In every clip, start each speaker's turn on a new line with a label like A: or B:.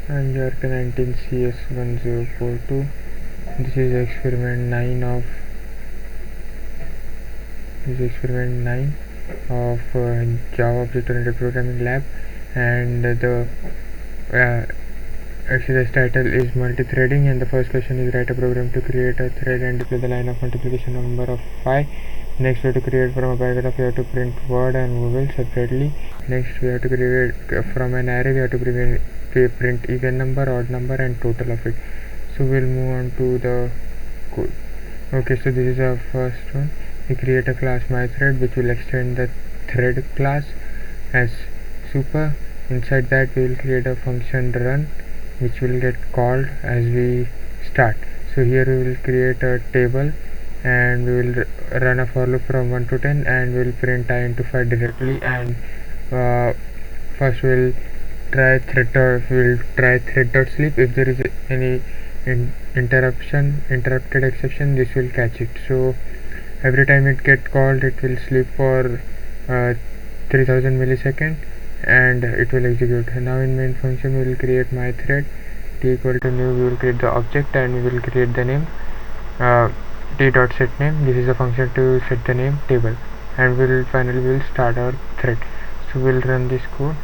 A: I'm Yarka 19CS1042. This is experiment 9 of Java Object-Oriented Programming Lab, and the exercise title is multi-threading. And the first question is: write a program to create a thread and display the line of multiplication number of 5. Next, we have to create from a paragraph. We have to print word and vowel separately. Next, we have to create from an array. We have to print even number, odd number, and total of it. So we'll move on to the code. Okay, so this is our first one. We create a class myThread, which will extend the thread class as super. Inside that, we will create a function run, which will get called as we start. So here we will create a table, and we will run a for loop from 1 to 10, and we will print I into 5 directly. And first we will try thread.sleep. If there is any interrupted exception, this will catch it. So every time it get called, it will sleep for 3000 milliseconds, and it will execute. Now in main function, we will create myThread t equal to new. We will create the object, and we will create the name t.setName. This is a function to set the name table, and finally we will start our thread. So we'll run this code.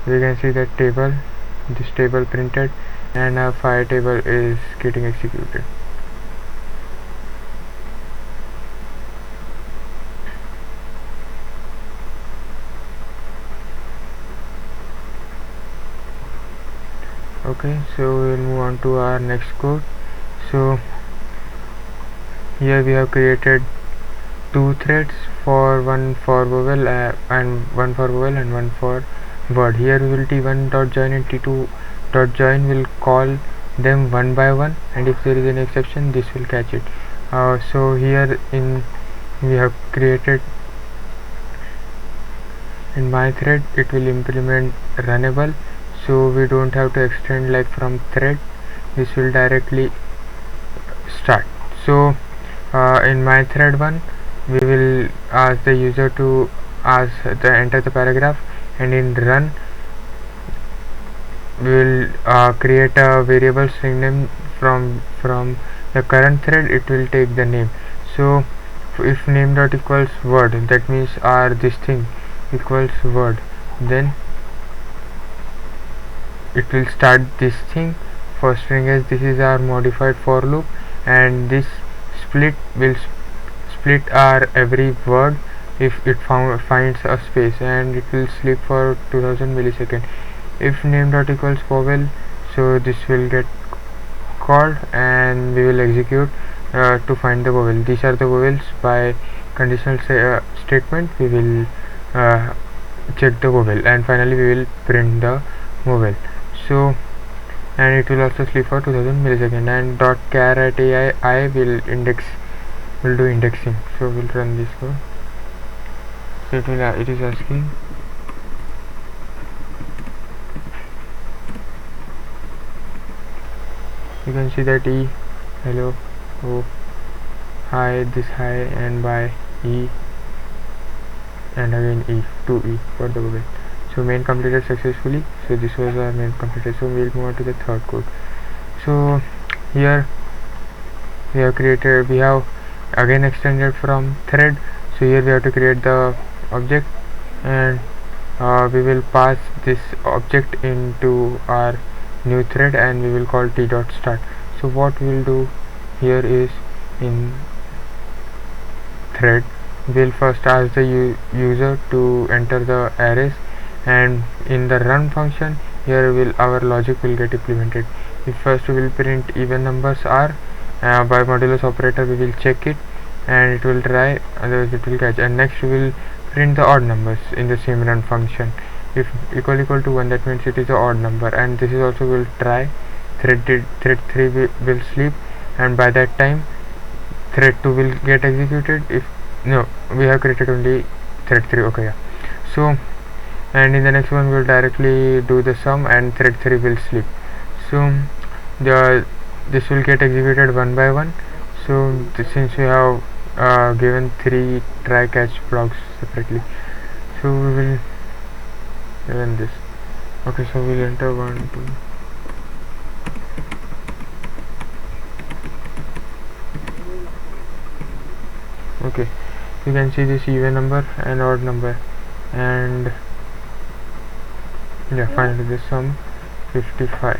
A: We can see that this table printed, and our fire table is getting executed. Okay, so we'll move on to our next code. So here we have created two threads, one for vowel and one for word. Here we will t1.join and t2.join will call them one by one, and if there is an exception, this will catch it. So here we have created in myThread, it will implement runnable, so we don't have to extend like from thread. This will directly start. So in myThread 1, we will ask the user to enter the paragraph, and in run we will create a variable string name from the current thread. It will take the name. So if name dot equals word, that means this thing equals word, then it will start this thing for string as this is our modified for loop, and this split will split our every word if it finds a space, and it will sleep for 2000 milliseconds. If name dot equals vowel, so this will get called, and we will execute to find the vowel. These are the vowels. By conditional statement, we will check the vowel, and finally we will print the vowel. So, and it will also sleep for 2000 milliseconds, and .char at ai will do indexing. So we'll run this code. So it is asking you can see that E, hello, O, hi, this hi, and by E, and again E, 2E for the vowel. So main completed successfully. So this was our main completed. So we'll move on to the third code. So here we have again extended from thread. So here we have to create the object, and we will pass this object into our new thread, and we will call t.start. So what we'll do here is, in thread, we'll first ask the user to enter the arrays, and in the run function, here our logic will get implemented. If first we will print even numbers are by modulus operator, we will check it, and it will try, otherwise it will catch. And next we will print the odd numbers in the same run function. If equal to 1, that means it is the odd number, and this is also will try. Thread 3 will sleep, and by that time thread 2 will get executed. If no, we have created only thread 3. Okay, yeah. So, and in the next one we will directly do the sum, and thread 3 will sleep. So this will get executed one by one. So since we have given 3 try catch blocks separately, so we will run this. Okay, so we'll enter 1 2. Okay, you can see this even number and odd number, and yeah, finally this sum 55.